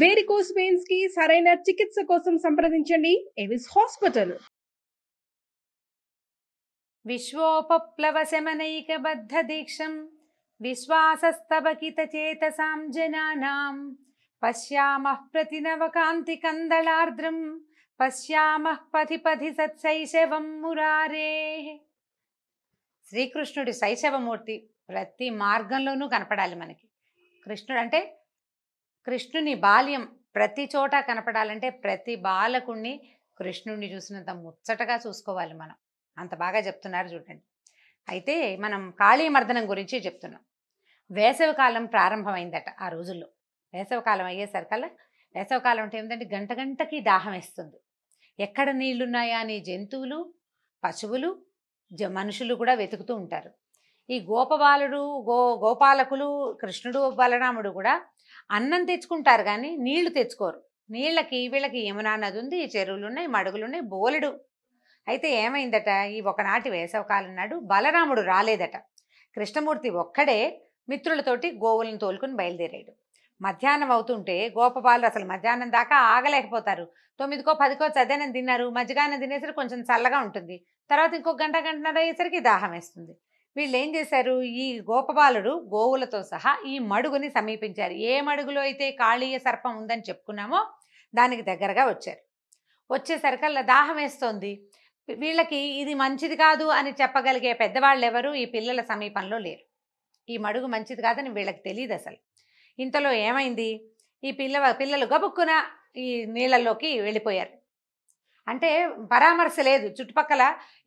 Varicose veins కి సరైన చికిత్స కోసం సంప్రదించండి ఎవిస్ హాస్పిటల్. విశ్వోపప్లవశమనైకబద్ధ దీక్షం విశ్వాసస్తవకిత చేతసాం జనానాం పశ్యామః ప్రతినవకాంతి కందళార్ద్రం పశ్యామః పథి పథి సత్శైశవం మురారేః. శ్రీకృష్ణుడి శైశవమూర్తి ప్రతి మార్గంలోనూ కనపడాలి మనకి. కృష్ణుడు అంటే కృష్ణుని బాల్యం ప్రతి చోట కనపడాలంటే ప్రతి బాలకుణ్ణి కృష్ణుడిని చూసినంత ముచ్చటగా చూసుకోవాలి మనం. అంత బాగా చెప్తున్నారు చూడండి. అయితే మనం కాళీమర్దనం గురించి చెప్తున్నాం. వేసవికాలం ప్రారంభమైందట ఆ రోజుల్లో. వేసవికాలం అయ్యేసరికల్లా, వేసవికాలం అంటే ఏమిటంటే గంట గంటకి దాహం వేస్తుంది. ఎక్కడ నీళ్లున్నాయా అని జంతువులు, పశువులు, మనుషులు కూడా వెతుకుతూ ఉంటారు. ఈ గోపబాలుడు గోపాలకులు కృష్ణుడు బలరాముడు కూడా అన్నం తెచ్చుకుంటారు కానీ నీళ్లు తెచ్చుకోరు. నీళ్ళకి వీళ్ళకి యమునా నది ఉంది, చెరువులు ఉన్నాయి, మడుగులు ఉన్నాయి, బోలెడు. అయితే ఏమైందట, ఈ ఒకనాటి వేసవకాలం నాడు బలరాముడు రాలేదట. కృష్ణమూర్తి ఒక్కడే మిత్రులతోటి గోవులను తోలుకుని బయలుదేరాడు. మధ్యాహ్నం అవుతుంటే గోపబాలు అసలు మధ్యాహ్నం దాకా ఆగలేకపోతారు. 9కో 10కో చద్దనం తిన్నారు. మధ్యాహ్నం తినేసరికి కొంచెం చల్లగా ఉంటుంది. తర్వాత ఇంకో గంటన్నర అయ్యేసరికి దాహం వేస్తుంది. వీళ్ళు ఏం చేశారు, ఈ గోపబాలుడు గోవులతో సహా ఈ మడుగుని సమీపించారు. ఏ మడుగులో అయితే కాళీయ సర్పం ఉందని చెప్పుకున్నామో దానికి దగ్గరగా వచ్చారు. వచ్చేసరికల్లా దాహం వేస్తోంది. వీళ్ళకి ఇది మంచిది కాదు అని చెప్పగలిగే పెద్దవాళ్ళు ఎవరు ఈ పిల్లల సమీపంలో లేరు. ఈ మడుగు మంచిది కాదని వీళ్ళకి తెలియదు అసలు. ఇంతలో ఏమైంది, ఈ పిల్లలు గబుక్కున ఈ నీళ్ళల్లోకి వెళ్ళిపోయారు. అంటే పరామర్శ లేదు, చుట్టుపక్కల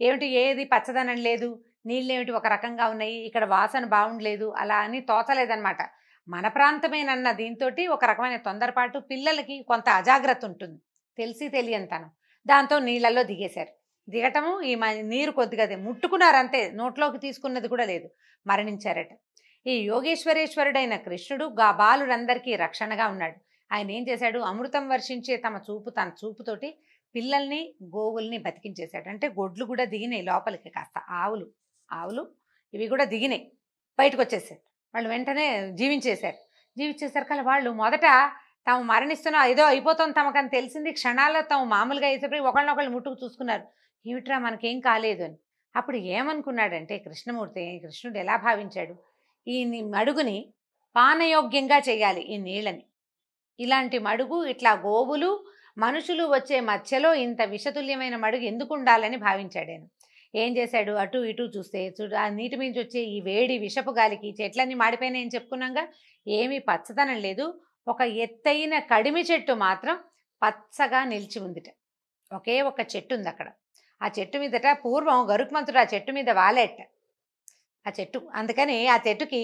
ఏమిటి ఏది పచ్చదనం లేదు, నీళ్ళేమిటి ఒక రకంగా ఉన్నాయి, ఇక్కడ వాసన బాగుండలేదు, అలా అని తోచలేదన్నమాట. మన ప్రాంతమేనన్న దీంతో ఒక రకమైన తొందరపాటు, పిల్లలకి కొంత అజాగ్రత్త ఉంటుంది, తెలిసి తెలియనితనం. దాంతో నీళ్ళల్లో దిగేశారు. దిగటము ఈ నీరు కొద్దిగా ముట్టుకున్నారంతే, నోట్లోకి తీసుకున్నది కూడా లేదు, మరణించారట. ఈ యోగేశ్వరేశ్వరుడైన కృష్ణుడు బాలురందరికీ రక్షణగా ఉన్నాడు. ఆయన ఏం చేశాడు, అమృతం వర్షించే తన చూపుతోటి పిల్లల్ని గోవుల్ని బతికించేశాడు. అంటే గొడ్లు కూడా దిగినాయి లోపలికి, కాస్త ఆవులు ఇవి కూడా దిగినాయి, బయటకు వచ్చేసారు. వాళ్ళు వెంటనే జీవించేసరికల్లా వాళ్ళు మొదట తాము మరణిస్తున్నా ఏదో అయిపోతాం తమకని తెలిసింది. క్షణాల్లో తాము మామూలుగా వేసేపడి ఒకళ్ళనొకళ్ళు ముట్టుకు చూసుకున్నారు, ఏమిట్రా మనకేం కాలేదు అని. అప్పుడు ఏమనుకున్నాడంటే కృష్ణుడు ఎలా భావించాడు, ఈ మడుగుని పానయోగ్యంగా చేయాలి, ఈ నీళ్ళని. ఇలాంటి మడుగు, ఇట్లా గోవులు మనుషులు వచ్చే మధ్యలో ఇంత విషతుల్యమైన మడుగు ఎందుకు ఉండాలని భావించాడు ఆయన. ఏం చేశాడు, అటు ఇటు చూస్తే ఆ నీటి మీద వచ్చే ఈ వేడి విషపు గాలికి చెట్లన్నీ మాడిపోయినాయని చెప్పుకున్నాగా, ఏమీ పచ్చదనం లేదు. ఒక ఎత్తైన కడిమి చెట్టు మాత్రం పచ్చగా నిలిచి ఉందిట. ఒకే ఒక చెట్టు ఉంది అక్కడ. ఆ చెట్టు మీదట పూర్వం గరుత్మంతుడు ఆ చెట్టు మీద వాలేట. ఆ చెట్టు అందుకని ఆ చెట్టుకి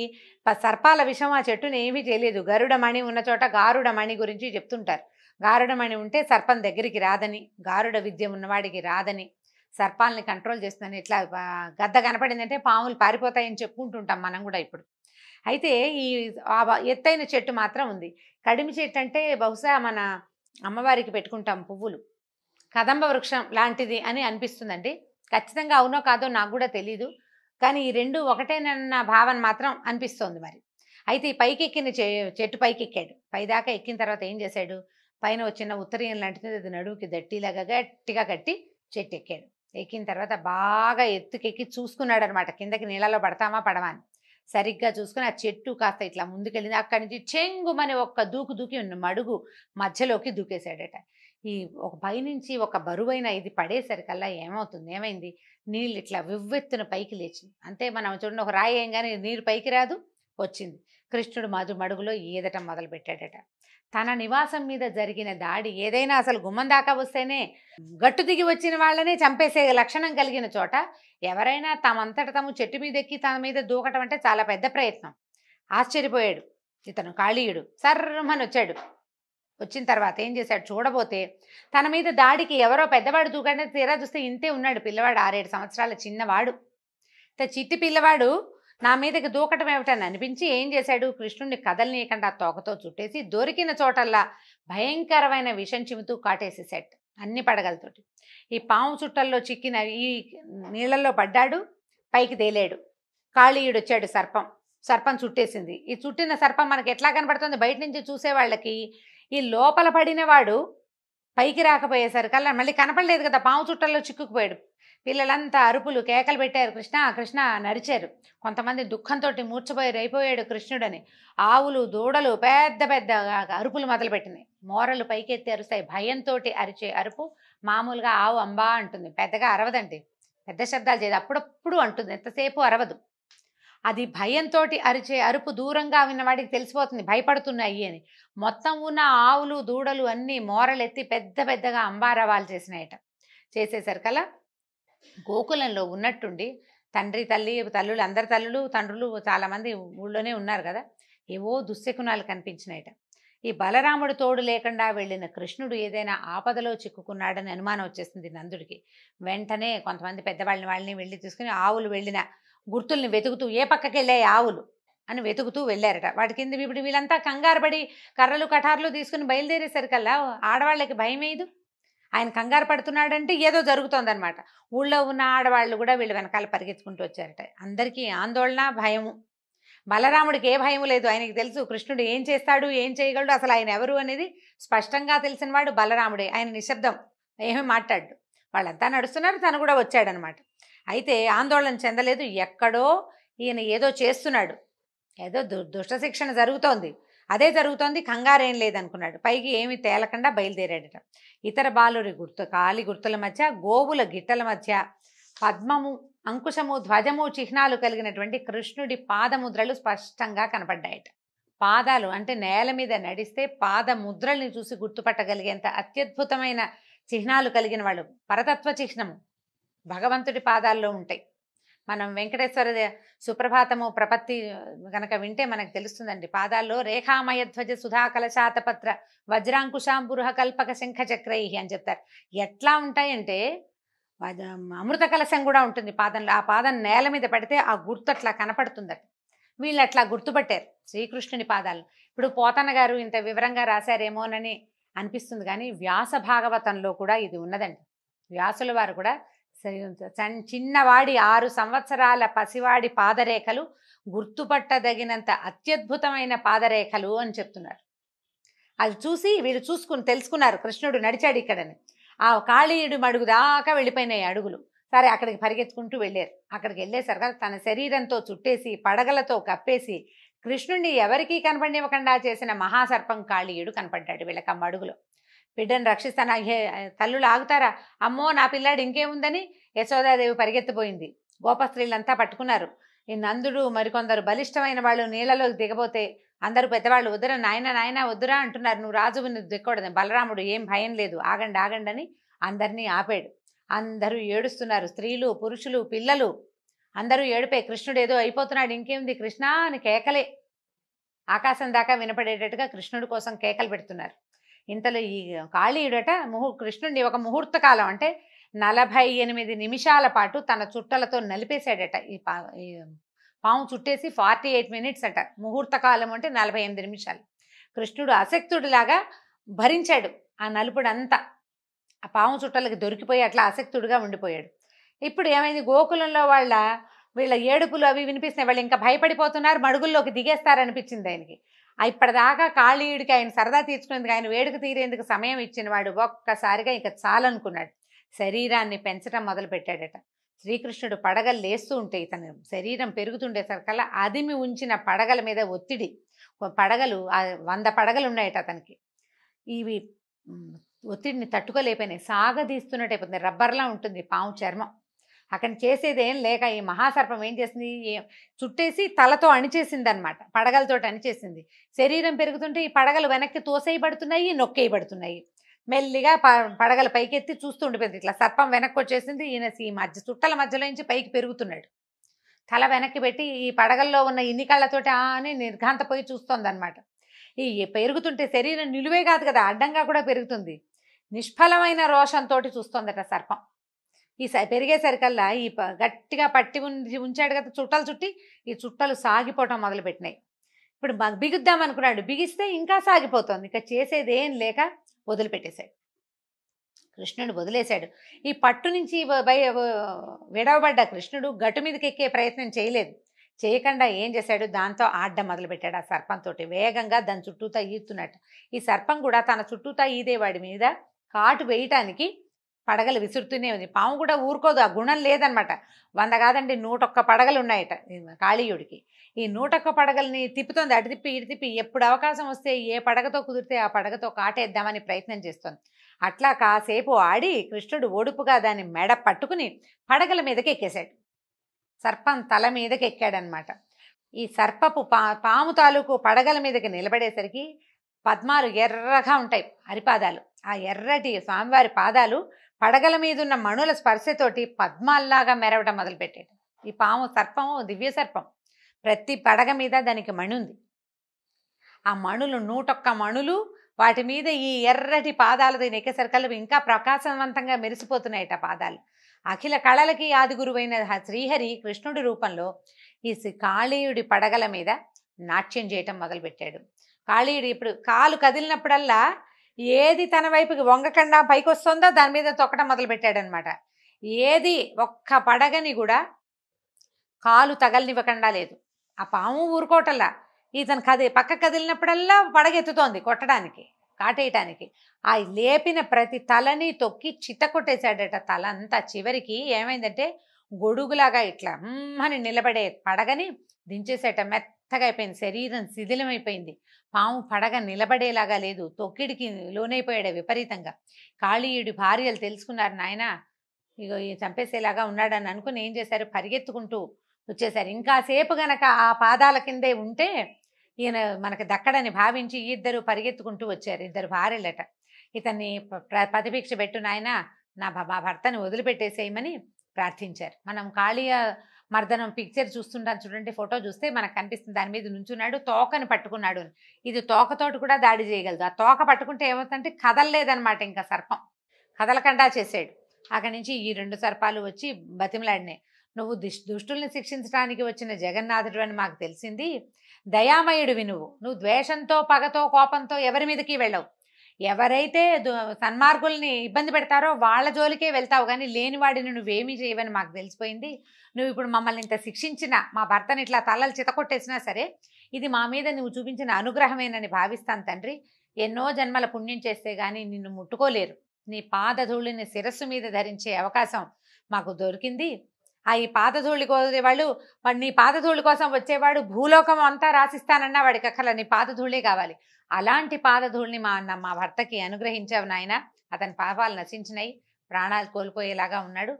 సర్పాల విషం ఆ చెట్టుని ఏమీ తెలియదు. గరుడమణి ఉన్న చోట గారుడమణి గురించి చెప్తుంటారు. గారుడమణి ఉంటే సర్పం దగ్గరికి రాదని, గారుడ విద్య ఉన్నవాడికి రాదని, సర్పాలని కంట్రోల్ చేస్తుందని. ఇట్లా గద్ద కనపడిందంటే పాములు పారిపోతాయని చెప్పుకుంటుంటాం మనం కూడా ఇప్పుడు. అయితే ఈ ఎత్తైన చెట్టు మాత్రం ఉంది. కడిమి చెట్టు అంటే బహుశా మన అమ్మవారికి పెట్టుకుంటాం పువ్వులు, కదంబ వృక్షం లాంటిది అని అనిపిస్తుందండి. ఖచ్చితంగా అవునో కాదో నాకు కూడా తెలీదు, కానీ ఈ రెండు ఒకటేనన్న భావన మాత్రం అనిపిస్తోంది మరి. అయితే ఈ పైకెక్కిన చెట్టు పైకెక్కాడు. పైదాకా ఎక్కిన తర్వాత ఏం చేశాడు, పైన వచ్చిన ఉత్తరీయం లాంటిది అది నడువుకి దట్టిలాగా గట్టిగా కట్టి చెట్టు ఎక్కాడు. ఎక్కిన తర్వాత బాగా ఎత్తుకెక్కి చూసుకున్నాడు అనమాట, కిందకి నీళ్ళలో పడతామా పడమా అని. సరిగ్గా చూసుకుని ఆ చెట్టు కాస్త ఇట్లా ముందుకెళ్ళింది. అక్కడి నుంచి చెంగుమని ఒక్క దూకి ఉన్న మడుగు మధ్యలోకి దూకేశాడట. ఈ ఒక పైనుంచి ఒక బరువైన ఇది పడేసరికల్లా ఏమైంది, నీళ్ళు ఇట్లా వివ్వెత్తున పైకి లేచింది. అంతే, మనం చూడండి, ఒక రాయి ఏంగానే నీరు పైకి రాదు, వచ్చింది. కృష్ణుడు మడుగులో ఈదటం మొదలు పెట్టాడట. తన నివాసం మీద జరిగిన దాడి ఏదైనా అసలు గుమ్మం దాకా వస్తేనే గట్టు దిగి వచ్చిన వాళ్ళనే చంపేసే లక్షణం కలిగిన చోట ఎవరైనా తమంతట తాము చెట్టు మీద ఎక్కి తన మీద దూకటం అంటే చాలా పెద్ద ప్రయత్నం. ఆశ్చర్యపోయాడు ఇతను కాళీయుడు. సర్రమని వచ్చాడు. వచ్చిన తర్వాత ఏం చేశాడు, చూడబోతే తన మీద దాడికి ఎవరో పెద్దవాడు దూకంటే తీరా చూస్తే ఇంతే ఉన్నాడు పిల్లవాడు, 6-7 సంవత్సరాల చిన్నవాడు. చిట్టి పిల్లవాడు నా మీదకి దూకటం ఏమిటని అనిపించి ఏం చేశాడు, కృష్ణుడిని కదలనీయకుండా తోకతో చుట్టేసి దొరికిన చోటల్లా భయంకరమైన విషం చిముతూ కాటేసేసాడు అన్ని పడగలతోటి. ఈ పాము చుట్టల్లో చిక్కిన ఈ నీళ్ళల్లో పడ్డాడు, పైకి తేలాడు. కాళీయుడు వచ్చాడు, సర్పం చుట్టేసింది. ఈ చుట్టిన సర్పం మనకి ఎట్లా కనబడుతుంది, బయట నుంచి చూసే వాళ్ళకి ఈ లోపల పడిన వాడు పైకి రాకపోయేసరికల్లా మళ్ళీ కనపడలేదు కదా, పాము చుట్టల్లో చిక్కుకుపోయాడు. పిల్లలంతా అరుపులు కేకలు పెట్టారు, కృష్ణ కృష్ణ నరిచారు. కొంతమంది దుఃఖంతో మూర్ఛపోయారు, అయిపోయాడు కృష్ణుడని. ఆవులు దూడలు పెద్ద పెద్ద అరుపులు మొదలుపెట్టినాయి. మోరలు పైకెత్తి అరుస్తాయి. భయంతో అరిచే అరుపు మామూలుగా ఆవు అంబా అంటుంది, పెద్దగా అరవదండి, పెద్ద శబ్దాలు చేయదు, అప్పుడప్పుడు అంటుంది, ఎంతసేపు అరవదు. అది భయంతో అరిచే అరుపు దూరంగా విన్నవాడికి తెలిసిపోతుంది భయపడుతున్నాయి అని. మొత్తం ఉన్న ఆవులు దూడలు అన్నీ మోరలెత్తి పెద్ద పెద్దగా అంబారవాలు చేసినాయట. చేసేసరికల్లా గోకులంలో ఉన్నట్టుండి తండ్రి తల్లులు అందరి తల్లులు తండ్రులు చాలామంది ఊళ్ళోనే ఉన్నారు కదా, ఏవో దుశ్శకునాలు కనిపించినాయట. ఈ బలరాముడు తోడు లేకుండా వెళ్ళిన కృష్ణుడు ఏదైనా ఆపదలో చిక్కుకున్నాడని అనుమానం వచ్చేసింది నందుడికి. వెంటనే కొంతమంది వాళ్ళని వెళ్ళి తీసుకుని ఆవులు వెళ్ళిన గుర్తుల్ని వెతుకుతూ, ఏ పక్కకి వెళ్ళాయి ఆవులు అని వెతుకుతూ వెళ్ళారట. వాటి కింద ఇప్పుడు వీళ్ళంతా కంగారు పడి కర్రలు కటార్లు తీసుకుని బయలుదేరేసరికల్లా ఆడవాళ్ళకి భయం వేయదు. ఆయన కంగారు పడుతున్నాడంటే ఏదో జరుగుతోందనమాట. ఊళ్ళో ఉన్న ఆడవాళ్ళు కూడా వీళ్ళు వెనకాల పరిగెత్తుకుంటూ వచ్చారట. అందరికీ ఆందోళన, భయము. బలరాముడికి ఏ భయం లేదు, ఆయనకి తెలుసు కృష్ణుడు ఏం చేస్తాడు, ఏం చేయగలడు, అసలు ఆయన ఎవరు అనేది స్పష్టంగా తెలిసినవాడు బలరాముడే. ఆయన నిశ్శబ్దం, ఏమీ మాట్లాడు. వాళ్ళంతా నడుస్తున్నారు, తను కూడా వచ్చాడనమాట. అయితే ఆందోళన చెందలేదు. ఎక్కడో ఈయన ఏదో చేస్తున్నాడు, ఏదో దుష్ట శిక్షణ జరుగుతోంది, అదే జరుగుతోంది, కంగారేం లేదనుకున్నాడు. పైకి ఏమి తేలకుండా బయలుదేరాడట. ఇతర బాలురి కాలి గుర్తుల మధ్య, గోవుల గిట్టల మధ్య పద్మము, అంకుశము, ధ్వజము చిహ్నాలు కలిగినటువంటి కృష్ణుడి పాదముద్రలు స్పష్టంగా కనపడ్డాయట. పాదాలు అంటే నేల మీద నడిస్తే పాదముద్రల్ని చూసి గుర్తుపట్టగలిగేంత అత్యద్భుతమైన చిహ్నాలు కలిగిన వాళ్ళు. పరతత్వ చిహ్నము భగవంతుడి పాదాల్లో ఉంటాయి. మనం వెంకటేశ్వర సుప్రభాతము ప్రపత్తి గనక వింటే మనకు తెలుస్తుందండి. పాదాల్లో రేఖామయ ధ్వజ సుధా కలశాతపత్ర వజ్రాంకుశాంబురుహ కల్పక శంఖ చక్రై అని చెప్తారు. ఎట్లా ఉంటాయంటే అమృత కలశం కూడా ఉంటుంది పాదంలో. ఆ పాదం నేల మీద పడితే ఆ గుర్తు అట్లా కనపడుతుందట. వీళ్ళు అట్లా గుర్తుపట్టారు శ్రీకృష్ణుని పాదాలు. ఇప్పుడు పోతన్న గారు ఇంత వివరంగా రాశారేమోనని అనిపిస్తుంది, కానీ వ్యాస భాగవతంలో కూడా ఇది ఉన్నదండి. వ్యాసుల వారు కూడా చిన్నవాడి 6 సంవత్సరాల పసివాడి పాదరేఖలు గుర్తుపట్టదగినంత అత్యద్భుతమైన పాదరేఖలు అని చెప్తున్నారు. అది చూసి వీళ్ళు తెలుసుకున్నారు కృష్ణుడు నడిచాడు ఇక్కడని. ఆ కాళీయుడి మడుగు దాకా వెళ్ళిపోయినాయి అడుగులు. సరే అక్కడికి పరిగెత్తుకుంటూ వెళ్ళారు. అక్కడికి వెళ్ళేసరికి తన శరీరంతో చుట్టేసి పడగలతో కప్పేసి కృష్ణుడిని ఎవరికీ కనపడివ్వకుండా చేసిన మహాసర్పం కాళీయుడు కనపడ్డాడు వీళ్ళకి ఆ మడుగులో. బిడ్డను రక్షిస్తాను, తల్లులు ఆగుతారా, అమ్మో నా పిల్లాడు ఇంకేముందని యశోదాదేవి పరిగెత్తిపోయింది. గోపస్త్రీలంతా పట్టుకున్నారు. ఈ నందుడు మరికొందరు బలిష్టమైన వాళ్ళు నీళ్ళలోకి దిగబోతే అందరూ పెద్దవాళ్ళు వద్దురా నాయన నాయన వద్దురా అంటున్నారు, నువ్వు రాజువు నువ్వు దిక్కకూడదు. బలరాముడు ఏం భయం లేదు, ఆగండి ఆగండి అని అందరినీ ఆపాడు. అందరూ ఏడుస్తున్నారు, స్త్రీలు పురుషులు పిల్లలు అందరూ ఏడిపే. కృష్ణుడు ఏదో అయిపోతున్నాడు, ఇంకేముంది కృష్ణ అని కేకలే ఆకాశం దాకా వినపడేటట్టుగా కృష్ణుడి కోసం కేకలు పెడుతున్నారు. ఇంతలో ఈ కాళీయుడట కృష్ణుడిని ఒక ముహూర్త కాలం అంటే 48 నిమిషాల పాటు తన చుట్టలతో నలిపేశాడట. ఈ పాము చుట్టేసి 48 మినిట్స్ అట. ముహూర్త కాలం అంటే 48 నిమిషాలు. కృష్ణుడు అశక్తుడిలాగా భరించాడు ఆ నలుపుడంతా. ఆ పాము చుట్టలకి దొరికిపోయి అట్లా అశక్తుడిగా ఉండిపోయాడు. ఇప్పుడు ఏమైంది, గోకులంలో వీళ్ళ ఏడుపులు అవి వినిపిస్తున్నాయి. వాళ్ళు ఇంకా భయపడిపోతున్నారు, మడుగుల్లోకి దిగేస్తారనిపించింది ఆయనకి. ఇప్పటిదాకా కాళీయుడికి ఆయన సరదా తీర్చుకునేందుకు, ఆయన వేడుక తీరేందుకు సమయం ఇచ్చిన వాడు ఒక్కసారిగా ఇంకా చాలనుకున్నాడు. శరీరాన్ని పెంచడం మొదలుపెట్టాడట. శ్రీకృష్ణుడు పడగలు లేస్తూ ఉంటే ఇతని శరీరం పెరుగుతుండేసరికల్లా అదిమి ఉంచిన పడగల మీద ఒత్తిడి, పడగలు 100 పడగలు ఉన్నాయట అతనికి. ఇవి ఒత్తిడిని తట్టుకోలేకపోయినాయి, సాగదీస్తున్నట్టు అయిపోతుంది. రబ్బర్లా ఉంటుంది పాము చర్మం. అక్కడ చేసేదేం లేక ఈ మహాసర్పం ఏం చేసింది, చుట్టేసి తలతో అణిచేసింది అనమాట, పడగలతో అణిచేసింది. శరీరం పెరుగుతుంటే ఈ పడగలు వెనక్కి తోసేయబడుతున్నాయి, నొక్కేయబడుతున్నాయి. మెల్లిగా పడగల పైకెత్తి చూస్తూ ఉండిపోయింది. ఇట్లా సర్పం వెనక్కి వచ్చేసింది. ఈయన ఈ చుట్టల మధ్యలో నుంచి పైకి పెరుగుతున్నాడు. తల వెనక్కి పెట్టి ఈ పడగల్లో ఉన్న ఇన్ని కళ్ళతోటి అని నిర్ఘాంతపోయి చూస్తోంది అనమాట. ఈ పెరుగుతుంటే శరీరం నిలువే కాదు కదా, అడ్డంగా కూడా పెరుగుతుంది. నిష్ఫలమైన రోషంతో చూస్తోందట సర్పం. ఈ పెరిగేసరికల్లా ఈ గట్టిగా పట్టి ఉంచాడు కదా చుట్టలు చుట్టి, ఈ చుట్టలు సాగిపోవటం మొదలుపెట్టినాయి. ఇప్పుడు బిగుద్దాం అనుకున్నాడు, బిగిస్తే ఇంకా సాగిపోతుంది. ఇక చేసేదేం లేక వదిలిపెట్టేశాడు. కృష్ణుడు వదిలేశాడు. ఈ పట్టు నుంచి విడవబడ్డ కృష్ణుడు గట్టు మీదకి ఎక్కే ప్రయత్నం చేయలేదు. చేయకుండా ఏం చేశాడు, దాంతో ఆడడం మొదలుపెట్టాడు ఆ సర్పంతో. వేగంగా దాని చుట్టూతా ఈదుతున్నట్టు. ఈ సర్పం కూడా తన చుట్టూతా ఈదేవాడి మీద కాటు వేయటానికి పడగలు విసురుతూనే ఉంది. పాము కూడా ఊరుకోదు, ఆ గుణం లేదనమాట. 100 కాదండి 101 పడగలు ఉన్నాయట కాళీయుడికి. ఈ 101 పడగల్ని తిప్పుతోంది, అటు తిప్పి ఇటు తిప్పి. ఎప్పుడు అవకాశం వస్తే ఏ పడగతో కుదిరితే ఆ పడగతో కాటేద్దామని ప్రయత్నం చేస్తోంది. అట్లా కాసేపు ఆడి కృష్ణుడు ఒడుపుగా దాన్ని మెడ పట్టుకుని పడగల మీదకి ఎక్కేశాడు. సర్పం తల మీదకి ఎక్కాడనమాట. ఈ సర్పపు పాము తాలూకు పడగల మీదకి నిలబడేసరికి పద్మాలు ఎర్రగా ఉంటాయి అరిపాదాలు. ఆ ఎర్రటి స్వామివారి పాదాలు పడగల మీద ఉన్న మణుల స్పర్శతోటి పద్మాల్లాగా మెరవడం మొదలుపెట్టాడు. ఈ పాము సర్పము దివ్య సర్పం. ప్రతి పడగ మీద దానికి మణి ఉంది. ఆ మణులు 101 మణులు, వాటి మీద ఈ ఎర్రటి పాదాలతో నెక్కేసరికల్లా ఇంకా ప్రకాశవంతంగా మెరిసిపోతున్నాయట పాదాలు. అఖిల కళలకి ఆది గురువైన శ్రీహరి కృష్ణుడి రూపంలో ఈ కాళీయుడి పడగల మీద నాట్యం చేయటం మొదలుపెట్టాడు. కాళీయుడు ఇప్పుడు కాలు కదిలినప్పుడల్లా ఏది తన వైపుకి వంగకుండా పైకి వస్తుందో దాని మీద తొక్కడం మొదలుపెట్టాడనమాట. ఏది ఒక్క పడగని కూడా కాలు తగలనివ్వకుండా లేదు. ఆ పాము ఊరుకోవటల్లా ఇతను పక్క కదిలినప్పుడల్లా పడగెత్తుతోంది కొట్టడానికి, కాటేయటానికి. ఆ లేపిన ప్రతి తలని తొక్కి చిత్త కొట్టేశాడట తల అంతా. చివరికి ఏమైందంటే గొడుగులాగా ఇట్లా అని నిలబడే పడగని దించేసేట. మెత్తగా అయిపోయింది, శరీరం శిథిలమైపోయింది. పాము పడగ నిలబడేలాగా లేదు, తొక్కిడికి లోనైపోయాడు విపరీతంగా. కాళీయుడి భార్యలు తెలుసుకున్నారు, నాయన ఇగో ఈ చంపేసేలాగా ఉన్నాడని అనుకుని ఏం చేశారు, పరిగెత్తుకుంటూ వచ్చేసారు. ఇంకాసేపు గనక ఆ పాదాల కిందే ఉంటే ఈయన మనకు దక్కడని భావించి ఇద్దరు పరిగెత్తుకుంటూ వచ్చారు. ఇద్దరు భార్యలట. ఇతన్ని ప్రతిభిక్ష పెట్టు నాయన, మా భర్తని వదిలిపెట్టేసేయమని ప్రార్థించారు. మనం కాళీయ మర్దనం పిక్చర్ చూస్తుంటాం చూడండి, ఫోటో చూస్తే మనకు కనిపిస్తుంది. దాని మీద నుంచున్నాడు, తోకని పట్టుకున్నాడు. ఇది తోకతోటి కూడా దాడి చేయగలదు. ఆ తోక పట్టుకుంటే ఏమవుతుందంటే కదలలేదనమాట. ఇంకా సర్పం కదలకుండా చేసాడు. అక్కడి నుంచి ఈ 2 సర్పాలు వచ్చి బతిమలాడినాయి. నువ్వు దుష్టుల్ని శిక్షించడానికి వచ్చిన జగన్నాథుడు అని మాకు తెలిసింది. దయామయుడివి నువ్వు ద్వేషంతో, పగతో, కోపంతో ఎవరి మీదకి వెళ్ళవు. ఎవరైతే సన్మార్గుల్ని ఇబ్బంది పెడతారో వాళ్ళ జోలికే వెళ్తావు, కానీ లేనివాడిని నువ్వేమీ చేయవని మాకు తెలిసిపోయింది. నువ్వు ఇప్పుడు మమ్మల్ని ఇంత శిక్షించినా, మా భర్తని ఇట్లా తలలు చితకొట్టేసినా సరే ఇది మా మీద నువ్వు చూపించిన అనుగ్రహమేనని భావిస్తాను తండ్రి. ఎన్నో జన్మల పుణ్యం చేస్తే కానీ నిన్ను ముట్టుకోలేరు. నీ పాదధూళిని శిరస్సు మీద ధరించే అవకాశం మాకు దొరికింది. ఈ పాదధూళి కోసేవాళ్ళు, వాడు నీ పాదధూళి కోసం వచ్చేవాడు భూలోకం అంతా రాసిస్తానన్నా వాడికి అక్కల నీ పాదధూళే కావాలి. అలాంటి పాదధూళిని మా భర్తకి అనుగ్రహించావు నాయన. అతని పాపాలు నశించినాయి, ప్రాణాలు కోల్పోయేలాగా ఉన్నాడు.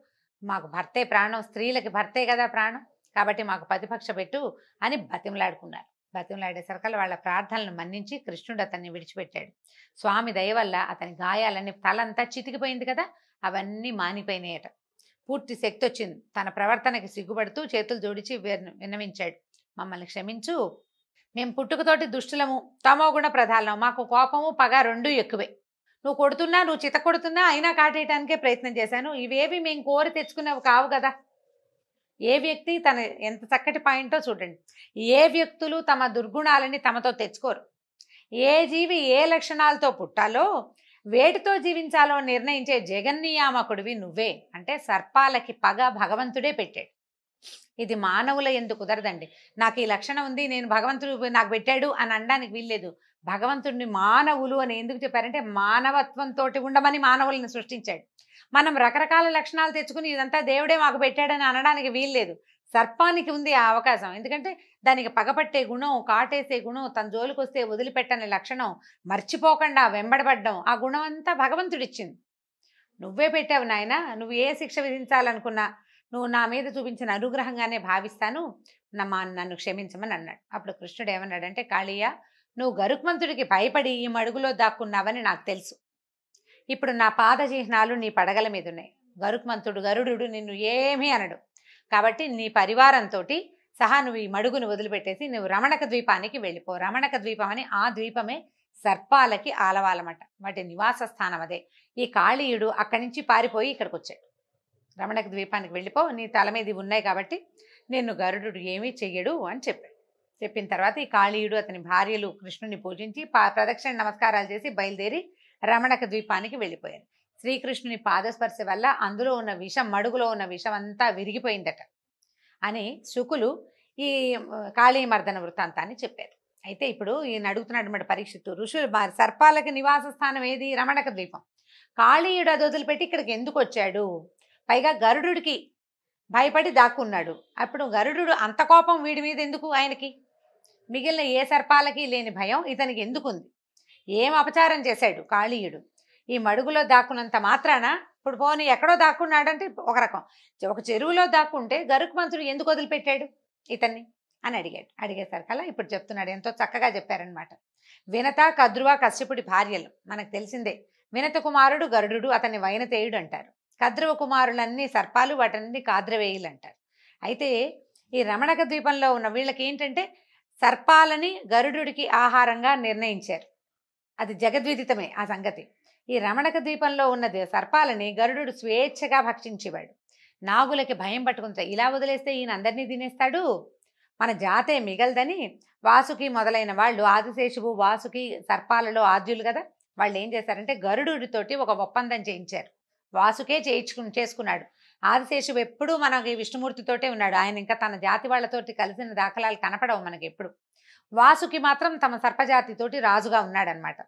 మాకు భర్తే ప్రాణం, స్త్రీలకి భర్తే కదా ప్రాణం, కాబట్టి మాకు ప్రతిపక్ష పెట్టు అని బతిమలాడుకున్నారు. బతిమలాడేసరికల్లా వాళ్ళ ప్రార్థనలను మన్నించి కృష్ణుడు అతన్ని విడిచిపెట్టాడు. స్వామి దయ వల్ల అతని గాయాలన్నీ, తలంతా చితికిపోయింది కదా, అవన్నీ మానిపోయినాయట. పూర్తి శక్తి వచ్చింది. తన ప్రవర్తనకి సిగ్గుపడుతూ చేతులు జోడించి విన్నవించాడు, మమ్మల్ని క్షమించు. మేము పుట్టుకతోటి దుష్టులము, తమోగుణ ప్రధానం, మాకు కోపము పగ 2 ఎక్కువే. నువ్వు కొడుతున్నా, నువ్వు చిత కొడుతున్నా అయినా కాటేయటానికే ప్రయత్నం చేశాను. ఇవేవి మేము కోరి తెచ్చుకునేవి కావు కదా. ఏ వ్యక్తి తన ఎంత చక్కటి పాయింటో చూడండి. ఏ వ్యక్తులు తమ దుర్గుణాలని తమతో తెచ్చుకోరు. ఏ జీవి ఏ లక్షణాలతో పుట్టాలో వేటితో జీవించాలో నిర్ణయించే జగన్నియామకుడివి నువ్వే. అంటే సర్పాలకి పగ భగవంతుడే పెట్టాడు. ఇది మానవుల ఎందుకు కుదరదండి. నాకు ఈ లక్షణం ఉంది, నేను భగవంతుడు నాకు పెట్టాడు అని అనడానికి వీల్లేదు. భగవంతుడిని మానవులు అని ఎందుకు చెప్పారంటే మానవత్వంతో ఉండమని మానవులను సృష్టించాడు. మనం రకరకాల లక్షణాలు తెచ్చుకుని ఇదంతా దేవుడే మాకు పెట్టాడని అనడానికి వీల్లేదు. సర్పానికి ఉంది ఆ అవకాశం. ఎందుకంటే దానికి పగపట్టే గుణం, కాటేసే గుణం, తన జోలికి వస్తే వదిలిపెట్టని లక్షణం, మర్చిపోకుండా వెంబడబడ్డం, ఆ గుణం అంతా భగవంతుడిచ్చింది. నువ్వే పెట్టావు నాయన. నువ్వు ఏ శిక్ష విధించాలనుకున్నా నువ్వు నా మీద చూపించిన అనుగ్రహంగానే భావిస్తాను, నన్ను క్షమించమని అన్నాడు. అప్పుడు కృష్ణుడు ఏమన్నాడంటే, కాళీయ, నువ్వు గరుత్మంతుడికి భయపడి ఈ మడుగులో దాక్కున్నావని నాకు తెలుసు. ఇప్పుడు నా పాద చిహ్నాలు నీ పడగల మీద ఉన్నాయి. గరుడు నిన్ను ఏమీ అనడు. కాబట్టి నీ పరివారంతో సహా నువ్వు ఈ మడుగును వదిలిపెట్టేసి నువ్వు రమణక ద్వీపానికి వెళ్ళిపో. రమణక ద్వీపం అని ఆ ద్వీపమే సర్పాలకి ఆలవాలన్నమాట, వాటి నివాస స్థానం అదే. ఈ కాళీయుడు అక్కడి నుంచి పారిపోయి ఇక్కడికి వచ్చాడు. రమణక ద్వీపానికి వెళ్ళిపో, నీ తల మీద ఉన్నాయి కాబట్టి నిన్ను గరుడు ఏమీ చెయ్యడు అని చెప్పాడు. చెప్పిన తర్వాత ఈ కాళీయుడు అతని భార్యలు కృష్ణుని పూజించి ప్రదక్షిణ నమస్కారాలు చేసి బయలుదేరి రమణక ద్వీపానికి వెళ్ళిపోయారు. శ్రీకృష్ణుని పాదస్పర్శ వల్ల అందులో ఉన్న విషం, మడుగులో ఉన్న విషం అంతా విరిగిపోయిందట అని శుకులు ఈ కాళీమర్దన వృత్తాంతాన్ని చెప్పారు. అయితే ఇప్పుడు ఈయన అడుగుతున్నాడు అన్నమాట పరీక్షిత్తు, ఋషులు సర్పాలకి నివాస స్థానం ఏది? రమణక ద్వీపం. కాళీయుడు అది వదిలిపెట్టి ఇక్కడికి ఎందుకు వచ్చాడు? పైగా గరుడుడికి భయపడి దాక్కున్నాడు. అప్పుడు గరుడు అంత కోపం వీడి మీద ఎందుకు? ఆయనకి మిగిలిన ఏ సర్పాలకి లేని భయం ఇతనికి ఎందుకుంది? ఏం అపచారం చేశాడు కాళీయుడు? ఈ మడుగులో దాక్కున్నంత మాత్రాన, ఇప్పుడు పోనీ ఎక్కడో దాక్కున్నాడంటే ఒక రకం, ఒక చెరువులో దాక్కుంటే గరుత్మంతుడు ఎందుకు వదిలిపెట్టాడు ఇతన్ని అని అడిగేసరికల్లా ఇప్పుడు చెప్తున్నాడు. ఎంతో చక్కగా చెప్పారనమాట. వినత, కద్రువ కశ్యపుడి భార్యలు మనకు తెలిసిందే. వినత కుమారుడు గరుడు, అతన్ని వైనతేయుడు అంటారు. కద్రువ కుమారులన్నీ సర్పాలు, వాటన్ని కాద్రవేయులు అంటారు. అయితే ఈ రమణక ద్వీపంలో ఉన్న వీళ్ళకి ఏంటంటే సర్పాలని గరుడుడికి ఆహారంగా నిర్ణయించారు. అది జగద్విదితమే ఆ సంగతి. ఈ రమణక ద్వీపంలో ఉన్న సర్పాలని గరుడు స్వేచ్ఛగా భక్షించేవాడు. నాగులకి భయం పట్టుకుంటాయి, ఇలా వదిలేస్తే ఈయన అందరినీ తినేస్తాడు, మన జాతే మిగలదని వాసుకి మొదలైన వాళ్ళు, ఆదిశేషువు వాసుకి సర్పాలలో ఆద్యులు కదా, వాళ్ళు ఏం చేశారంటే గరుడుడితోటి ఒక ఒప్పందం చేయించారు. వాసుకే చేసుకున్నాడు. ఆదిశేషువు ఎప్పుడూ మనకి విష్ణుమూర్తితోటే ఉన్నాడు. ఆయన ఇంకా తన జాతి వాళ్ళతోటి కలిసిన దాఖలాలు కనపడవు మనకి ఎప్పుడు. వాసుకి మాత్రం తమ సర్పజాతితోటి రాజుగా ఉన్నాడనమాట.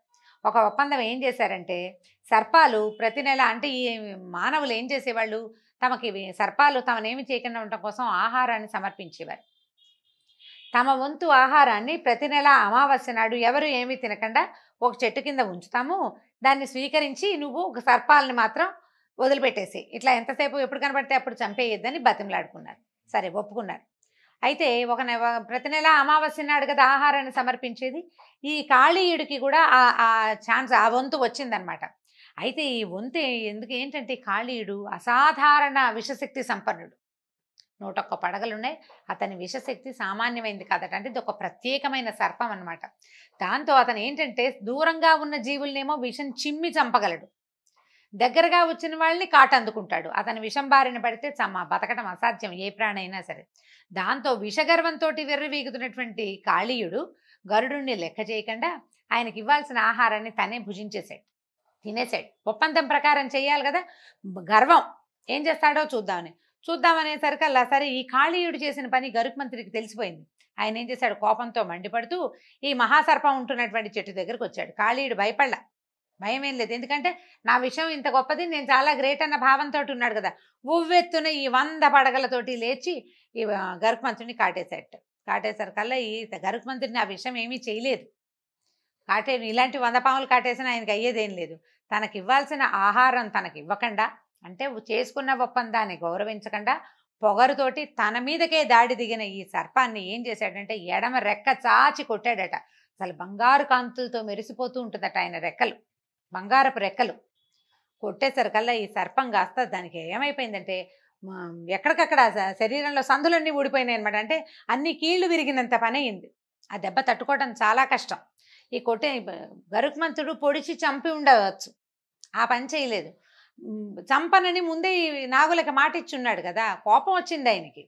ఒక ఒప్పందం ఏం చేశారంటే, సర్పాలు ప్రతి నెల, అంటే ఈ మానవులు ఏం చేసేవాళ్ళు, తమకి సర్పాలు తమనేమి చేయకుండా ఉండటం కోసం ఆహారాన్ని సమర్పించేవారు. తమ వంతు ఆహారాన్ని ప్రతి నెల అమావాస్య నాడు ఎవరు ఏమీ తినకుండా ఒక చెట్టు కింద ఉంచుతాము, దాన్ని స్వీకరించి నువ్వు ఒక సర్పాలని మాత్రం వదిలిపెట్టేసి, ఇట్లా ఎంతసేపు ఎప్పుడు కనబడితే అప్పుడు చంపేయొద్దని బతిమలాడుకున్నారు. సరే, ఒప్పుకున్నారు. అయితే ప్రతి నెల అమావాస్య నాడు కదా ఆహారాన్ని సమర్పించేది. ఈ కాళీయుడికి కూడా ఆ ఛాన్స్, ఆ వంతు వచ్చిందనమాట. అయితే ఈ వంతు ఏంటంటే కాళీయుడు అసాధారణ విషశక్తి సంపన్నుడు. 101 పడగలున్నాయి. అతని విషశక్తి సామాన్యమైంది కాదట. అంటే ఇది ఒక ప్రత్యేకమైన సర్పం అనమాట. దాంతో అతను ఏంటంటే దూరంగా ఉన్న జీవులనేమో విషం చిమ్మి చంపగలడు, దగ్గరగా వచ్చిన వాళ్ళని కాటందుకుంటాడు. అతని విషం బారిన పడితే బతకటం అసాధ్యం ఏ ప్రాణి అయినా సరే. దాంతో విషగర్వంతో వెర్రివీగుతున్నటువంటి కాళీయుడు గరుడుని లెక్క చేయకుండా ఆయనకి ఇవ్వాల్సిన ఆహారాన్ని తనే భుజించేశాడు, తినేశాడు. ఒప్పందం ప్రకారం చేయాలి కదా. గర్వం ఏం చేస్తాడో చూద్దామనేసరికల్లా సరే, ఈ కాళీయుడు చేసిన పని గరుత్మంతుడికి తెలిసిపోయింది. ఆయన ఏం చేశాడు, కోపంతో మండిపడుతూ ఈ మహాసర్పం ఉంటున్నటువంటి చెట్టు దగ్గరకు వచ్చాడు. కాళీయుడు భయపడలా, భయం ఏం లేదు. ఎందుకంటే నా విషయం ఇంత గొప్పది, నేను చాలా గ్రేట్ అన్న భావంతో ఉన్నాడు కదా. ఉవ్వెత్తున ఈ 100 పడగలతోటి లేచి ఈ గరుత్మంతుడిని కాటేసరికల్లా ఈ గరుత్మంతుడిని ఆ విషయం ఏమీ చేయలేదు. ఇలాంటి 100 పాములు కాటేసినా ఆయనకి అయ్యేదేం లేదు. తనకి ఇవ్వాల్సిన ఆహారం తనకి ఇవ్వకుండా, అంటే చేసుకున్న ఒప్పందాన్ని గౌరవించకుండా, పొగరుతోటి తన మీదకే దాడి దిగిన ఈ సర్పాన్ని ఏం చేశాడంటే ఎడమ రెక్క చాచి కొట్టాడట. అసలు బంగారు కాంతులతో మెరిసిపోతూ ఉంటుందట ఆయన రెక్కలు, బంగారపు రెక్కలు. కొట్టేసరికల్లా ఈ సర్పం కాస్త దానికి ఏమైపోయిందంటే ఎక్కడికక్కడ శరీరంలో సందులన్నీ ఊడిపోయినాయి అనమాట. అంటే అన్ని కీళ్లు విరిగినంత పని అయింది. ఆ దెబ్బ తట్టుకోవడం చాలా కష్టం. ఈ గరుత్మంతుడు పొడిచి చంపి ఉండవచ్చు, ఆ పని చేయలేదు. చంపనని ముందే నాగులకి మాట ఇచ్చున్నాడు కదా. కోపం వచ్చింది ఆయనకి,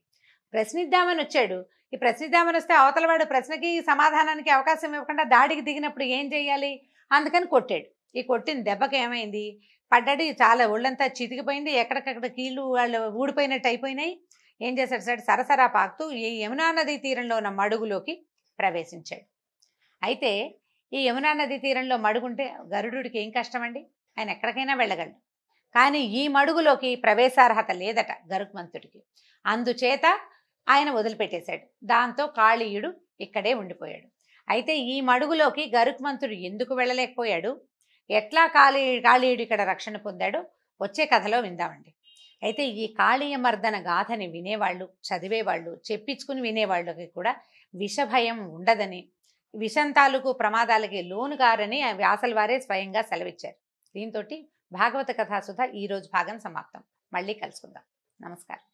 ప్రశ్నిద్దామని వచ్చాడు. ఈ ప్రశ్నిద్దామని వస్తే అవతలవాడు ప్రశ్నకి సమాధానానికి అవకాశం ఇవ్వకుండా దాడికి దిగినప్పుడు ఏం చేయాలి, అందుకని కొట్టాడు. ఈ కొట్టిన దెబ్బకి ఏమైంది, పడ్డాడు, చాలా ఒళ్ళంతా చితికిపోయింది, ఎక్కడికక్కడ కీళ్ళు వాళ్ళు ఊడిపోయినట్టు అయిపోయినాయి. ఏం చేశాడు సార్, సరసరా పాకుతూ ఈ యమునా నదీ తీరంలో ఉన్న మడుగులోకి ప్రవేశించాడు. అయితే ఈ యమునా నదీ తీరంలో మడుగుంటే గరుడుడికి ఏం కష్టం అండి, ఆయన ఎక్కడికైనా వెళ్ళగలడు. కానీ ఈ మడుగులోకి ప్రవేశార్హత లేదట గరుత్మంతుడికి. అందుచేత ఆయన వదిలిపెట్టేశాడు. దాంతో కాళీయుడు ఇక్కడే ఉండిపోయాడు. అయితే ఈ మడుగులోకి గరుత్మంతుడు ఎందుకు వెళ్ళలేకపోయాడు, ఎట్లా కాళీయుడు ఇక్కడ రక్షణ పొందాడో వచ్చే కథలో విందామండి. అయితే ఈ కాళీయమర్దన గాథని వినేవాళ్ళు, చదివేవాళ్ళు, చెప్పించుకుని వినేవాళ్ళకి కూడా విషభయం ఉండదని, విషం తాలూకు ప్రమాదాలకి లోనుగారని వ్యాసల వారే స్వయంగా సెలవిచ్చారు. దీంతో భాగవత కథాసుధ ఈరోజు భాగం సమాప్తం. మళ్ళీ కలుసుకుందాం. నమస్కారం.